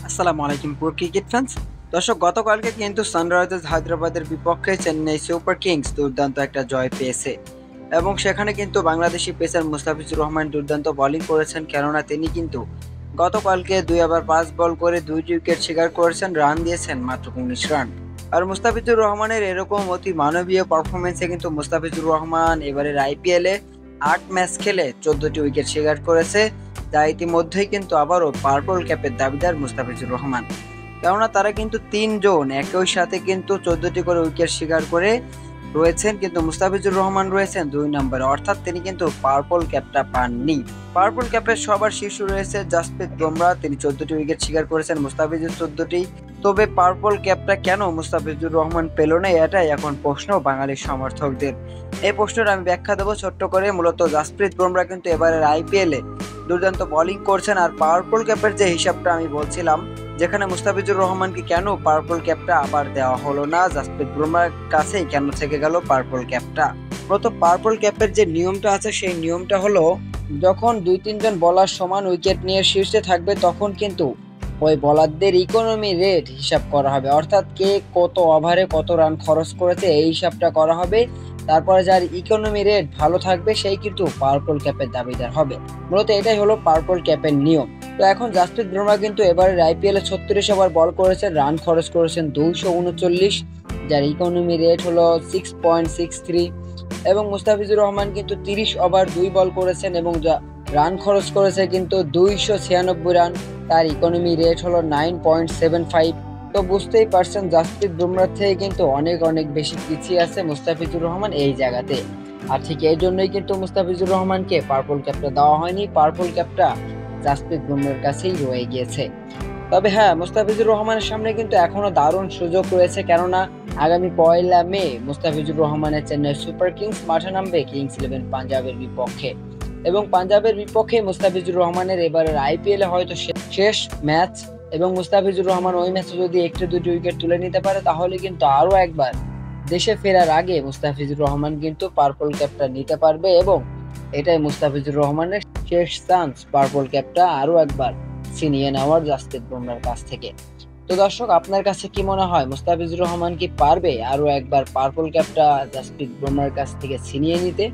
আসসালামু আলাইকুম পুরো ক্রিকেট ফ্যান্স। দর্শক, গতকালকে কিন্তু সানরাইজার্স হায়দ্রাবাদের বিপক্ষে চেন্নাই সুপার কিংস দুর্দান্ত একটা জয় পেয়েছে এবং সেখানে কিন্তু বাংলাদেশি পেসার মুস্তাফিজুর রহমান দুর্দান্ত বোলিং করেছেন, কেননা তিনি কিন্তু গতকালকে 2 ওভার 5 বল করে 2টি উইকেট শিকার করেছেন, রান দিয়েছেন মাত্র 19 রান। আর মুস্তাফিজুর রহমানের এরকম অতি মানবীয় পারফরমেন্সে কিন্তু মুস্তাফিজুর রহমান এবারের আইপিএলে 8 ম্যাচ খেলে 14টি উইকেট শিকার করেছে, যা ইতিমধ্যেই কিন্তু আবারও পার্পল ক্যাপের দাবিদার মুস্তাফিজুর রহমান। কেননা তারা কিন্তু 3 জন একই সাথে কিন্তু 14টি করে উইকেট শিকার করে রয়েছেন, কিন্তু মুস্তাফিজুর রহমান রয়েছেন 2 নম্বরে, অর্থাৎ তিনি কিন্তু পার্পল ক্যাপটা পাননি। পার্পল ক্যাপের সবার শীর্ষে রয়েছে জাসপ্রীত বুমরাহ, তিনি 14টি উইকেট শিকার করেছেন, মুস্তাফিজুর 14টি। তবে পার্পল ক্যাপটা কেন মুস্তাফিজুর রহমান পেল না, এটাই এখন প্রশ্ন বাঙালি সমর্থকদের। এই প্রশ্নের আমি ব্যাখ্যা দেবো ছোট্ট করে। মূলত জাসপ্রীত বুমরাহ কিন্তু এবারের আইপিএলে দুর্দান্ত বোলিং করছেন, আর পার্পল ক্যাপের যে হিসাবটা আমি বলছিলাম, যেখানে মুস্তাফিজুর রহমানকে কেন পার্পল ক্যাপটা আবার দেওয়া হলো না, জাসপ্রীত বুমরাহর কাছেই কেন থেকে গেল পার্পল ক্যাপটা। মূলত পার্পল ক্যাপের যে নিয়মটা আছে সেই নিয়মটা হলো, যখন 2-3 জন বোলার সমান উইকেট নিয়ে শীর্ষে থাকবে তখন কিন্তু ওই বোলারদের ইকোনমি রেট হিসাব করা হবে, অর্থাৎ কে কত ওভারে কত রান খরচ করেছে এই হিসাবটা করা হবে। তারপরে যার ইকোনমি রেট ভালো থাকবে সেই কিন্তু পার্পল ক্যাপের দাবিদার হবে। মূলত এটাই হলো পার্পল ক্যাপের নিয়ম। তো এখন জাসপ্রীত বুমরাহ কিন্তু এবারের আইপিএলে 36 ওভার বল করেছেন, রান খরচ করেছেন 239, যার ইকোনমি রেট হলো 6.63। এবং মুস্তাফিজুর রহমান কিন্তু 30 ওভার 2 বল করেছেন এবং রান খরচ করেছে কিন্তু 296 রান, তার ইকোনমি রেট হলো 9.75। তো বুঝতেই পারছেন জাসপ্রীত বুমরাহ থেকে কিন্তু অনেক অনেক বেশি পিছিয়ে আছে মুস্তাফিজুর রহমান এই জায়গাতে। আর ঠিক এই জন্যই কিন্তু মুস্তাফিজুর রহমানকে পার্পল ক্যাপটা দেওয়া হয়নি, পার্পল ক্যাপটা জাসপ্রীত বুমরাহর কাছেই রয়ে গিয়েছে। তবে হ্যাঁ, মুস্তাফিজুর রহমানের সামনে কিন্তু এখনো দারুণ সুযোগ রয়েছে, কেননা আগামী 1 মে মুস্তাফিজুর রহমানের চেন্নাই সুপার কিংস মাঠে নামবে কিংস 11 পাঞ্জাবের বিপক্ষে। এবং পাঞ্জাবের বিপক্ষে মুস্তাফিজুর রহমানের এবারের আইপিএলে হয়তো শেষ ম্যাচ, এবং মুস্তাফিজুর রহমান ওই ম্যাচে যদি একটু দুটি উইকেট তুলে নিতে পারে তাহলে কিন্তু আরো একবার দেশে ফেরার আগে মুস্তাফিজুর রহমান কিন্তু পার্পল ক্যাপটা নিতে পারবে, এবং এটাই মুস্তাফিজুর রহমানের শেষ চান্স পার্পল ক্যাপটা আরো একবার ছিনিয়ে নেওয়ার জাসপ্রীত বুমরাহর কাছ থেকে। তো দর্শক, আপনার কাছে কি মনে হয়, মুস্তাফিজুর রহমান কি পারবে আরো একবার পার্পল ক্যাপটা জাসপ্রীত বুমরাহর কাছ থেকে ছিনিয়ে নিতে?